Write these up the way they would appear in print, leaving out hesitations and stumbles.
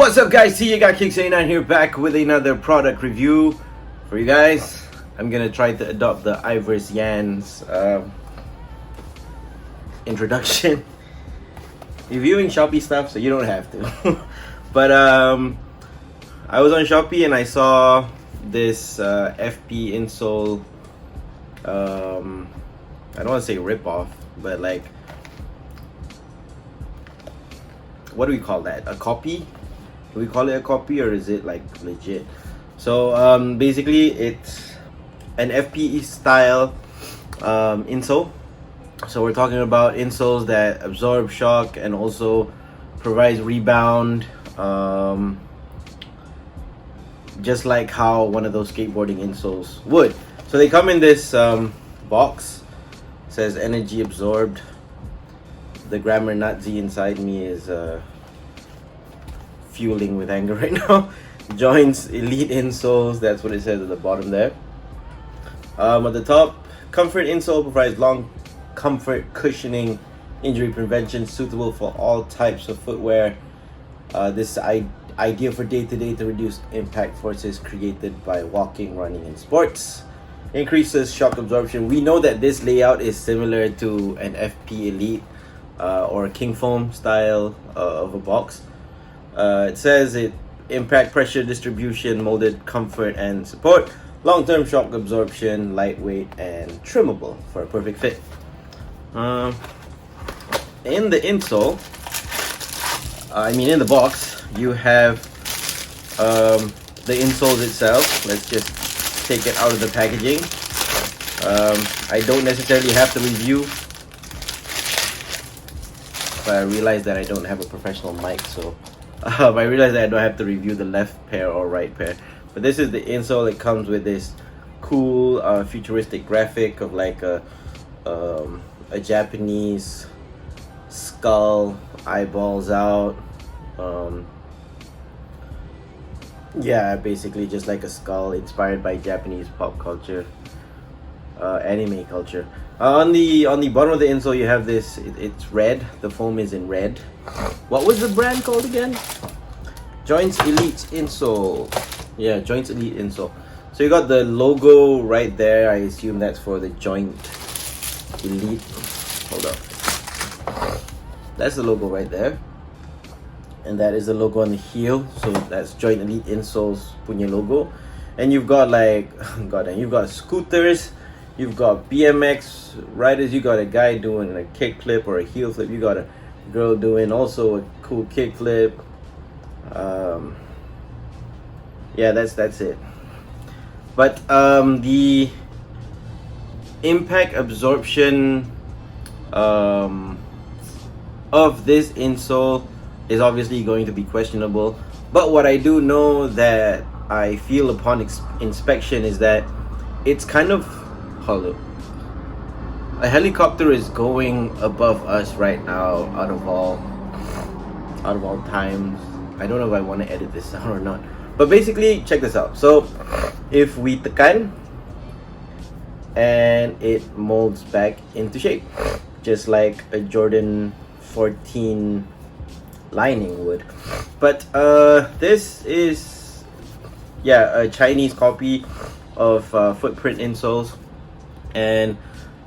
What's up, guys? See you got Kicks89 here, back with another product review for you guys. I'm gonna try to adopt the Ivers Yan's introduction. Reviewing Shopee stuff, so you don't have to. But I was on Shopee and I saw this FP insole. I don't want to say rip-off, but like, what do we call that? A copy? Do we call it a copy, or is it like legit? So basically it's an FPE style insole. So we're talking about insoles that absorb shock and also provides rebound, just like how one of those skateboarding insoles would. So they come in this box. It says energy absorbed. The grammar Nazi inside me is fueling with anger right now. Joints elite insoles, that's what it says at the bottom there. At the top, comfort insole provides long comfort cushioning, injury prevention, suitable for all types of footwear. This is ideal for day-to-day to reduce impact forces created by walking, running, and sports. Increases shock absorption. We know that this layout is similar to an FP Elite or King Foam style of a box. It says it impact pressure distribution, molded comfort and support, long-term shock absorption, lightweight and trimmable for a perfect fit. In the insole, in the box, you have the insoles itself. Let's just take it out of the packaging. I don't necessarily have to review, but I realized that I don't have a professional mic, so I realized that I don't have to review the left pair or right pair. But this is the insole. It comes with this cool futuristic graphic of like a Japanese skull, eyeballs out. Yeah, basically just like a skull inspired by Japanese pop culture, anime culture. On the bottom of the insole, you have this. It's red. The foam is in red. What was the brand called again? Joints Elite insole. Yeah, Joints Elite insole. So you got the logo right there. I assume that's for the Joint Elite. Hold up. That's the logo right there. And that is the logo on the heel. So that's Joint Elite insoles punya logo. And you've got like, you've got scooters. You've got BMX riders. You got a guy doing a kick flip or a heel flip. You got a girl doing also a cool kick flip. Yeah, that's it. But the impact absorption of this insole is obviously going to be questionable. But what I do know that I feel upon inspection is that it's kind of hollow. A helicopter is going above us right now out of all times. I don't know if I want to edit this out or not. But basically, check this out. So if we tekan, and it molds back into shape, just like a Jordan 14 lining would. But this is, yeah, a Chinese copy of footprint insoles, and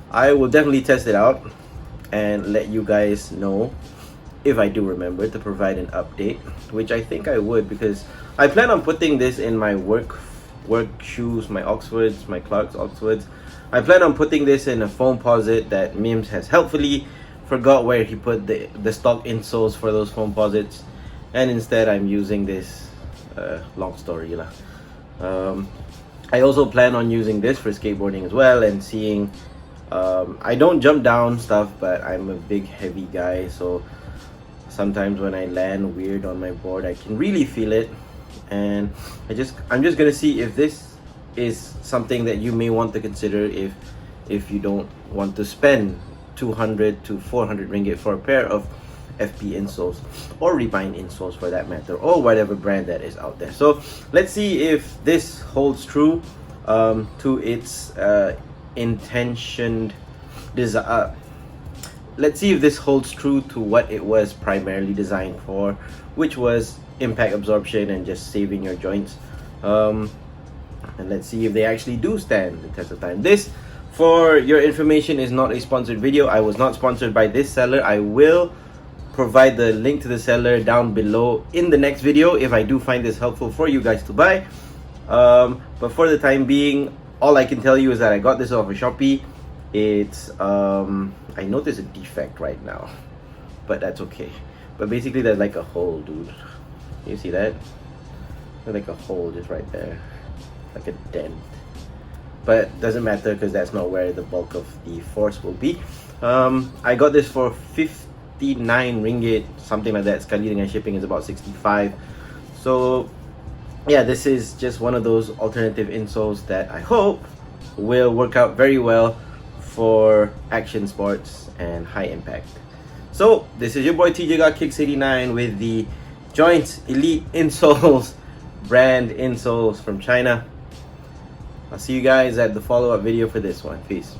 I will definitely test it out and let you guys know if I do remember to provide an update, which I think I would, because I plan on putting this in my work shoes, my Oxfords, my Clark's Oxfords. I plan on putting this in a foam posit that Mims has helpfully forgot where he put the stock insoles for those foam posits, and instead I'm using this long story lah. I also plan on using this for skateboarding as well, and seeing I don't jump down stuff, but I'm a big heavy guy, so sometimes when I land weird on my board, I can really feel it. And I'm just gonna see if this is something that you may want to consider if you don't want to spend 200 to 400 ringgit for a pair of FP insoles, or Rebind insoles for that matter, or whatever brand that is out there. So let's see if this holds true to its intentioned let's see if this holds true to what it was primarily designed for, which was impact absorption and just saving your joints. And let's see if they actually do stand the test of time. This, for your information, is not a sponsored video. I was not sponsored by this seller. I will provide the link to the seller down below in the next video if I do find this helpful for you guys to buy. But for the time being, all I can tell you is that I got this off of Shopee. It's I noticed a defect right now, but that's okay. But basically there's like a hole, dude. You see that? There's like a hole just right there, like a dent. But doesn't matter because that's not where the bulk of the force will be. I got this for 59 ringgit, something like that. Sekali dengan shipping is about 65. So yeah, this is just one of those alternative insoles that I hope will work out very well for action sports and high impact. So this is your boy TJ Got Kicks 89 with the Joint Elite Insoles brand insoles from China. I'll see you guys at the follow-up video for this one. Peace.